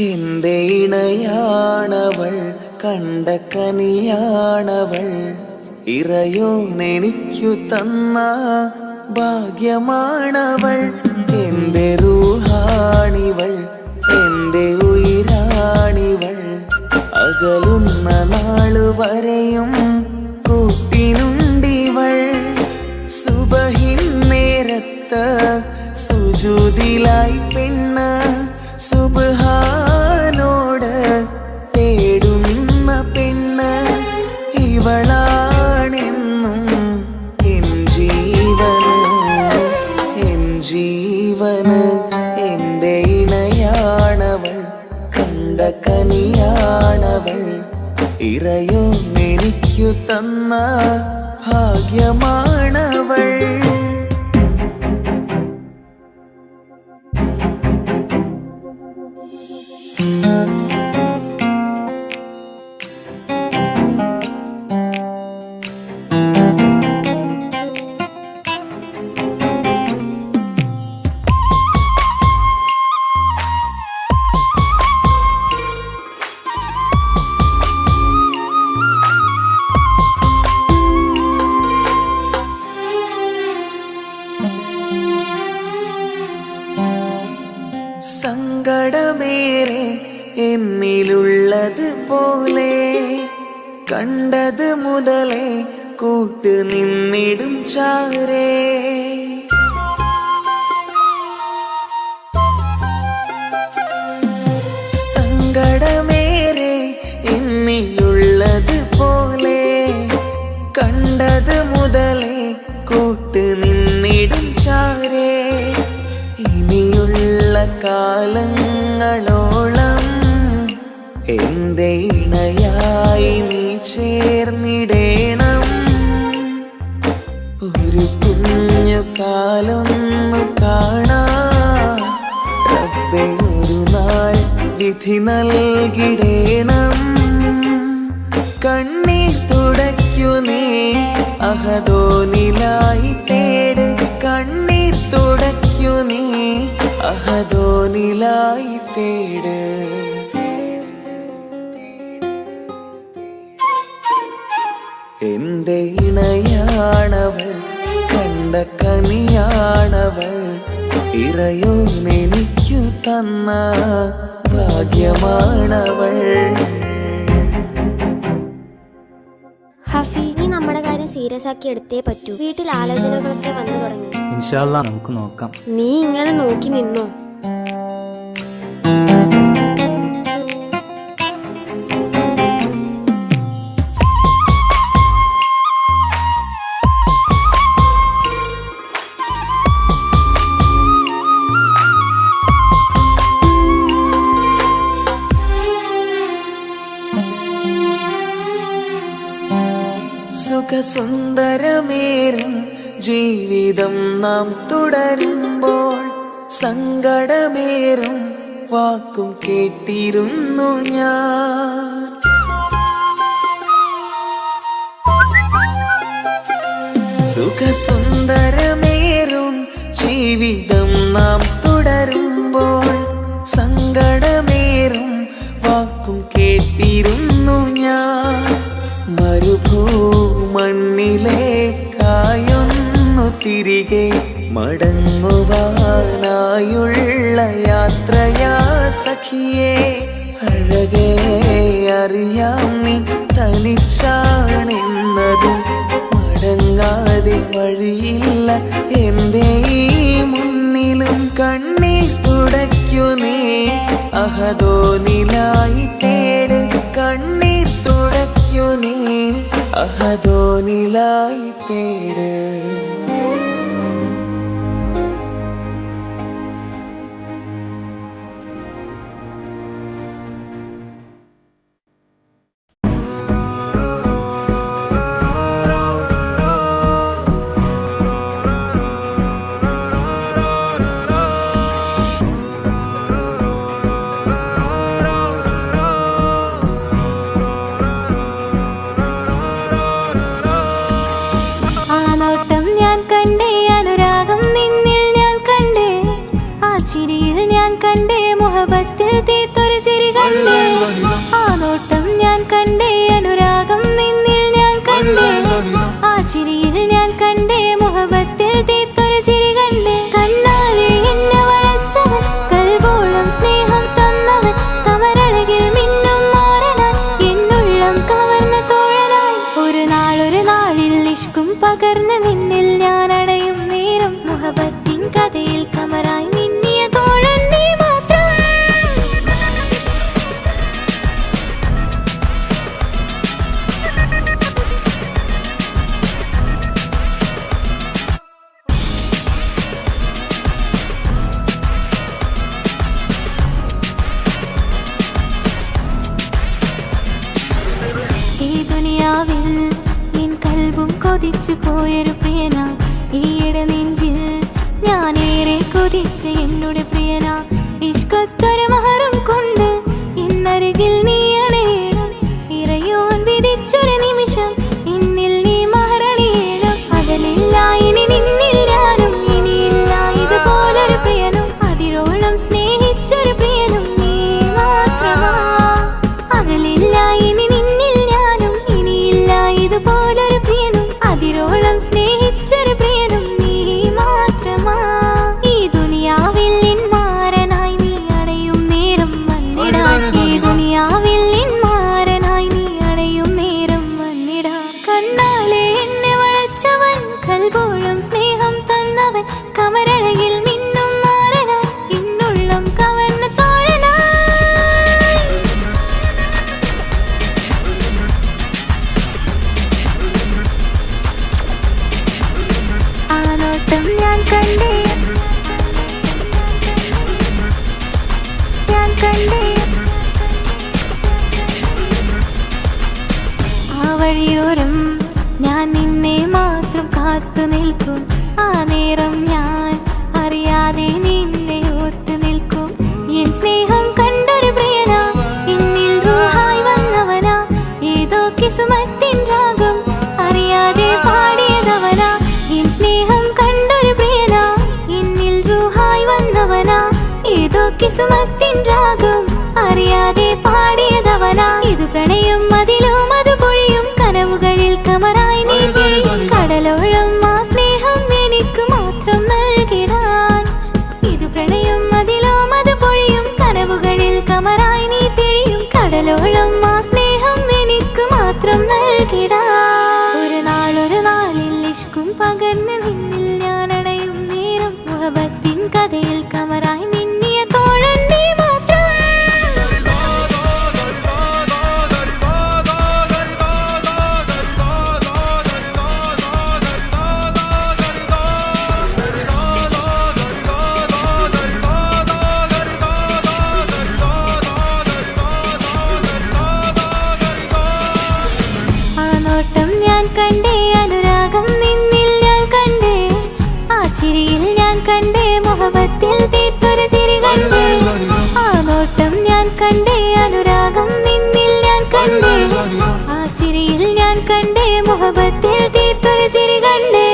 എന്റെ ഇണയാണവൾ, കണ്ട കനിയാണവൾ, ഇറയോനെനിക്കു തന്ന ഭാഗ്യമാണവൾ. എന്റെ റൂഹാണിവൾ, എന്റെ ഉയിരാണിവൾ, അകലുന്ന നാളുവരെയും കൂട്ടിനുണ്ടിവൾ. സുബഹിൻ നേരത്ത് സുജൂദിലായി പെണ്ണ് സുബ്ഹാനോട് തേടുന്ന പെണ്ണ് ഇവളാണെന്നും എൻ ജീവന്, എൻ ജീവന്. എന്റെ ഇണയാണവൾ, കണ്ട കനിയാണവൾ, ഇറയോനെനിക്കു തന്ന ഭാഗ്യമാണവൾ. സങ്കടമേറെ എന്നിലുള്ളത് പോലെ കണ്ടത് മുതലേ കൂട്ട് നിന്നിടും ചാരേ. സങ്കടമേറെ എന്നിലുള്ളത് പോലെ കണ്ടത് മുതലേ കൂട്ട് നിന്നിടും ചാരേ. ഇനിയുള്ള കാലങ്ങളോളം എന്റെ ഇണയായി നീ ചേർന്നിടേണം. ഒരു കുഞ്ഞു കാലൊന്നു കാണാൻ റബ്ബേ ഒരു നാൾ വിധി നൽകിടേണം. കണ്ണീർ തുടയ്ക്കു നീ അഹദോനിലായി തേട്, കണ്ണീർ തുടയ്ക്കു നീ അഹദോനിലായി തേട്. എന്റെ ഇണയാണവൾ, കണ്ട കനിയാണവൾ, ഇറയോനെനിക്കു തന്ന ഭാഗ്യമാണവൾ. ഹഫീ, നീ നമ്മുടെ കാര്യം സീരിയസ് ആക്കി എടുത്തേ പറ്റൂ. വീട്ടിൽ ആലോചനകളൊക്കെ വന്നു തുടങ്ങി. ഇൻഷാ അല്ലാഹ് നമുക്ക് നോക്കാം. നീ ഇങ്ങനെ നോക്കി നിന്നോ? സുഖസുന്ദരമേറും ജീവിതം നാം തുടരുമ്പോൾ സങ്കടമേറും വാക്കും കേട്ടിരുന്നു ഞാൻ. സുഖസുന്ദരമേറും ജീവിതം നാം തുടരുമ്പോൾ സങ്കടമേറും വാക്കും കേട്ടിരുന്നു ഞാൻ. മരുഭൂമണ്ണിലേക്കായൊന്നു തിരികെ മടങ്ങുവാനായുള്ള യാത്രയാ സഖിയേ. അഴകേ അറിയാം നീ തനിച്ചാണെന്നതും മടങ്ങാതെ വഴിയില്ല എന്റെ ഈ മുന്നിലും. കണ്ണീർ തുടയ്ക്കു നീ അഹദോനിലായി തേട്, കണ്ണീർ തുടയ്ക്കു നീ അഹദോനിലായി തേട്. ചിരിയിൽ ഞാൻ കണ്ടേ മുഹബത്തിൽ തീർത്തൊരു തീർത്തൊരു ചിരി കണ്ടേ, ആ നോട്ടം ഞാൻ കണ്ടേ, അനുരാഗം നിന്നിൽ ഞാൻ കണ്ടേ, ആ ചിരിയിൽ ഞാൻ കണ്ടേ, മുഹബത്തിൽ തീർത്തൊരു ചിരി കണ്ടേ. കണ്ണാലെ എന്നെ വളച്ചവൻ, കൽബോളം സ്നേഹം തന്നവൻ, കമരഴകിൽ മിന്നും മാറനാൻ, എന്നുള്ളം കവർന്ന തോഴനായി. ഒരു നാളിൽ ഇഷ്കും പകർന്ന് നിന്നിൽ ഞാൻ അടയും നേരം, മുഹബത്തിൻ കഥയിൽ കമറായി മിന്നിയ തോഴൻ നീ മാത്രം. ഈ ദുനിയാവിൽ എൻ കൽബും കൊതിച്ചു പോയൊരു പ്രിയന, ഈയിടെ നെഞ്ചിൽ ഞാനേറെ കൊതിച്ച എന്നോട് പ്രിയന. ഇഷ്കത്തൊരു മഹറും കൊണ്ട് ഇന്നരികിൽ നീ അണയണം, ഇറയോൻ വിധിച്ചൊരു നിമിഷം ഇന്നിൽ നീ മഹറണിയേണം. അകലില്ല ഇനി നിന്നിൽ ഞാനും, ഇനിയില്ല ഇതുപോലൊരു പ്രിയനും, അതിരോളം സ്നേഹിച്ചൊരു പ്രിയനും നീ മാത്രമാ. അകലില്ല ഇനി നിന്നിൽ ഞാനും, ഇനിയില്ല ഇതുപോലൊരു പ്രിയനും, അതിരോളം സ്നേഹിച്ചൊരു പ്രിയനും നീ മാത്രമാ. ഈ ദുനിയാവിൽ നിൻ മാരനായി നീ അടയും നേരം വന്നിടാൻ, ഈ ദുനിയാവിൽ നിൻ മാരനായി നീ അടയും നേരം വന്നിടാൻ. കണ്ണാലെ എന്നെ വളച്ചവൻ, കൽബോളം സ്നേഹം തന്നവൻ, കമരഴകിൽ മിന്നും മാറനായി, എന്നുള്ളം കവർന്ന തോഴനായി. ആ നോട്ടം ഞാൻ കണ്ടേ, ഞാൻ കണ്ടേ, ആ വഴിയോരം ഞാൻ നിന്നെ മാത്രം കാത്തു നിൽക്കും, ആ നേരം ഞാൻ അറിയാതെ നിന്നെ ഓർത്തു നിൽക്കും. എൻ സ്നേഹം കണ്ടൊരു പ്രിയന, എന്നിൽ റൂഹായി വന്നവനാ, ഏതോ കിസ്മത്തിൻ രാഗം അറിയാതെ പാടിയതവനാ. എൻ സ്നേഹം കണ്ടൊരു പ്രിയന, എന്നിൽ റൂഹായി വന്നവനാ, ഏതോ കിസ്മത്തിൻ രാഗം അറിയാതെ പാടിയതവനാ. ഇത് പ്രണയം അതിലും അത് പൊഴിയും, കനവുകളിൽ കമറായി നീ തെളിയും, കടലോളം ആ സ്നേഹം എനിക്ക് മാത്രം നൽകിടാൻ. ഇത് പ്രണയം അതിലും അത് പൊഴിയും, കനവുകളിൽ കമറായി നീ തെളിയും, കടലോളം ആ സ്നേഹം എനിക്ക് മാത്രം നൽകിടാൻ. ഒരു നാളിൽ ഇഷ്കും പകർന്ന് നിന്നിൽ ഞാൻ അടയും നേരം, മുഹബത്തിൻ കഥയിൽ കമറായി മിന്നിയ തോഴൻ നീ മാത്രം. ആ നോട്ടം ഞാൻ കണ്ടേ, അനുരാഗം നിന്നിൽ ഞാൻ കണ്ടേ, ആ ചിരിയിൽ ഞാൻ കണ്ടേ, മുഹബത്തിൽ തീർത്തൊരു ചിരി കണ്ടേ. ആ നോട്ടം ഞാൻ കണ്ടേ, അനുരാഗം നിന്നിൽ ഞാൻ കണ്ടേ, ആ ചിരിയിൽ ഞാൻ കണ്ടേ, മുഹബത്തിൽ തീർത്തൊരു ചിരി കണ്ടേ.